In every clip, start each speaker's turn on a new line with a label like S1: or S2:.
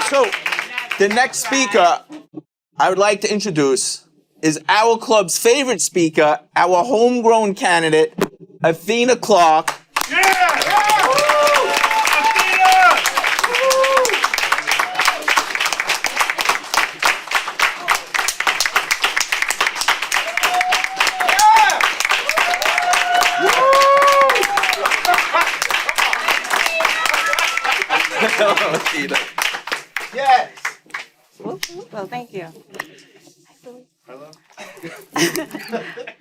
S1: So, the next speaker I would like to introduce is our club's favorite speaker, our homegrown candidate, Athena Clarke.
S2: Yes.
S3: Well, thank you.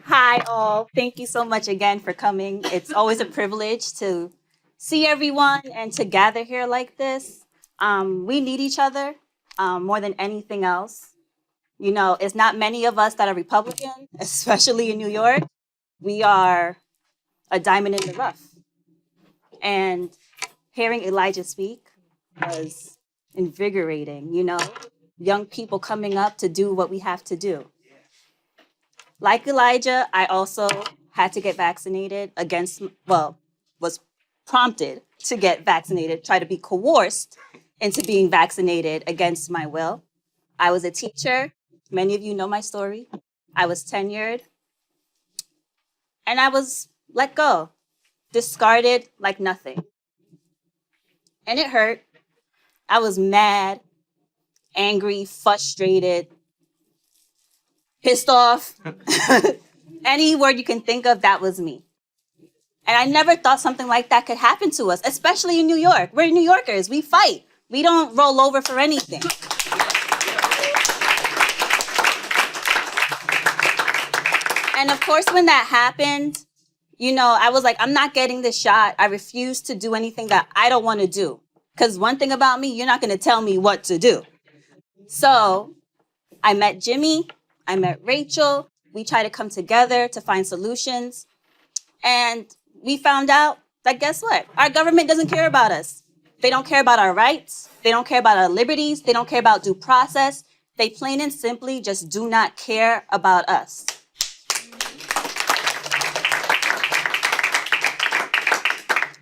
S3: Hi, all. Thank you so much again for coming. It's always a privilege to see everyone and to gather here like this. We need each other more than anything else. You know, it's not many of us that are Republican, especially in New York. We are a diamond in the rough. And hearing Elijah speak was invigorating, you know, young people coming up to do what we have to do. Like Elijah, I also had to get vaccinated was prompted to get vaccinated, try to be coerced into being vaccinated against my will. I was a teacher. Many of you know my story. I was tenured and I was let go, discarded like nothing. And it hurt. I was mad, angry, frustrated, pissed off. Any word you can think of, that was me. And I never thought something like that could happen to us, especially in New York. We're New Yorkers. We fight. We don't roll over for anything. And of course, when that happened, you know, I was like, I'm not getting this shot. I refuse to do anything that I don't want to do. Because one thing about me, you're not going to tell me what to do. So I met Jimmy. I met Rachel. We tried to come together to find solutions. And we found out that, guess what? Our government doesn't care about us. They don't care about our rights. They don't care about our liberties. They don't care about due process. They plain and simply just do not care about us.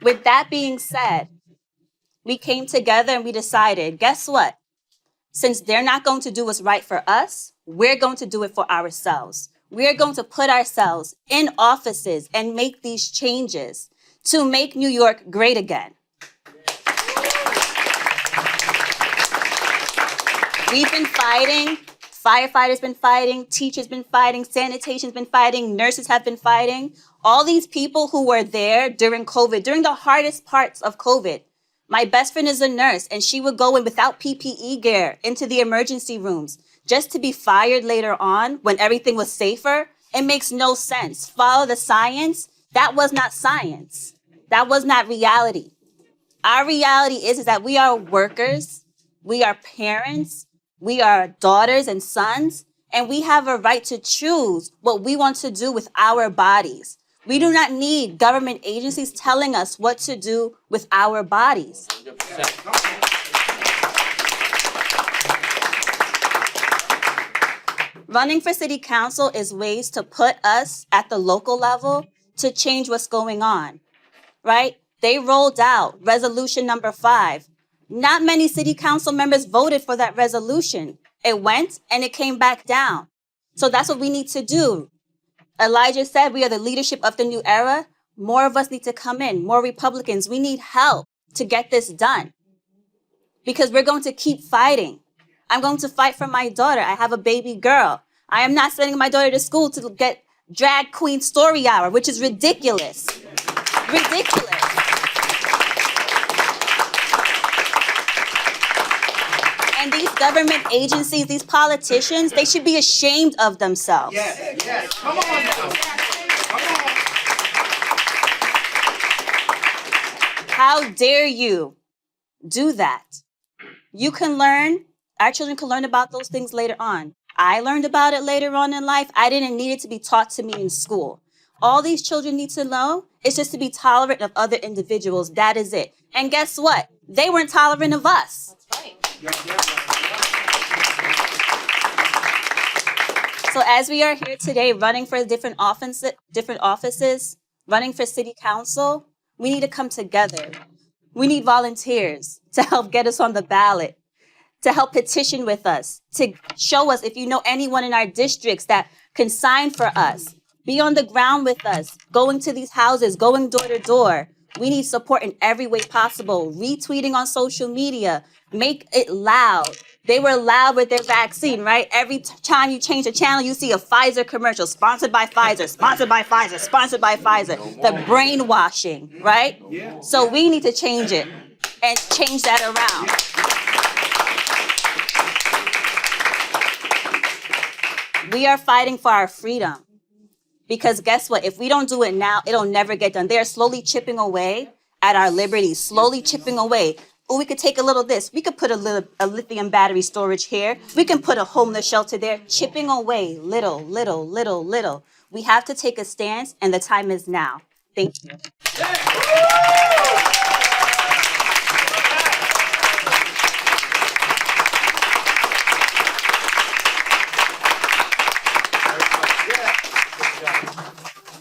S3: With that being said, we came together and we decided, guess what? Since they're not going to do what's right for us, we're going to do it for ourselves. We're going to put ourselves in offices and make these changes to make New York great again. We've been fighting. Firefighters been fighting. Teachers been fighting. Sanitation's been fighting. Nurses have been fighting. All these people who were there during COVID, during the hardest parts of COVID. My best friend is a nurse, and she would go in without PPE gear into the emergency rooms just to be fired later on when everything was safer. It makes no sense. Follow the science. That was not science. That was not reality. Our reality is that we are workers. We are parents. We are daughters and sons, and we have a right to choose what we want to do with our bodies. We do not need government agencies telling us what to do with our bodies. Running for city council is ways to put us at the local level to change what's going on, right? They rolled out resolution number 5. Not many city council members voted for that resolution. It went and it came back down. So that's what we need to do. Elijah said we are the leadership of the new era. More of us need to come in, more Republicans. We need help to get this done because we're going to keep fighting. I'm going to fight for my daughter. I have a baby girl. I am not sending my daughter to school to get drag queen story hour, which is ridiculous. Ridiculous. And these government agencies, these politicians, they should be ashamed of themselves.
S2: Yes, yes. Come on now. Come on.
S3: How dare you do that? You can learn, our children can learn about those things later on. I learned about it later on in life. I didn't need it to be taught to me in school. All these children need to know is just to be tolerant of other individuals. That is it. And guess what? They weren't tolerant of us.
S4: That's right.
S3: So as we are here today running for different offices, running for city council, we need to come together. We need volunteers to help get us on the ballot. to help petition with us, to show us if you know anyone in our districts that can sign for us. Be on the ground with us, going to these houses, going door to door. We need support in every way possible. Retweeting on social media, make it loud. They were loud with their vaccine, right? Every time you change the channel, you see a Pfizer commercial, sponsored by Pfizer, sponsored by Pfizer, sponsored by Pfizer. The brainwashing, right? So we need to change it and change that around. We are fighting for our freedom. Because guess what? If we don't do it now, it'll never get done. They're slowly chipping away at our liberties, slowly chipping away. Or we could take a little of this. We could put a lithium battery storage here. We can put a homeless shelter there, chipping away little, little, little, little. We have to take a stance, and the time is now. Thank you.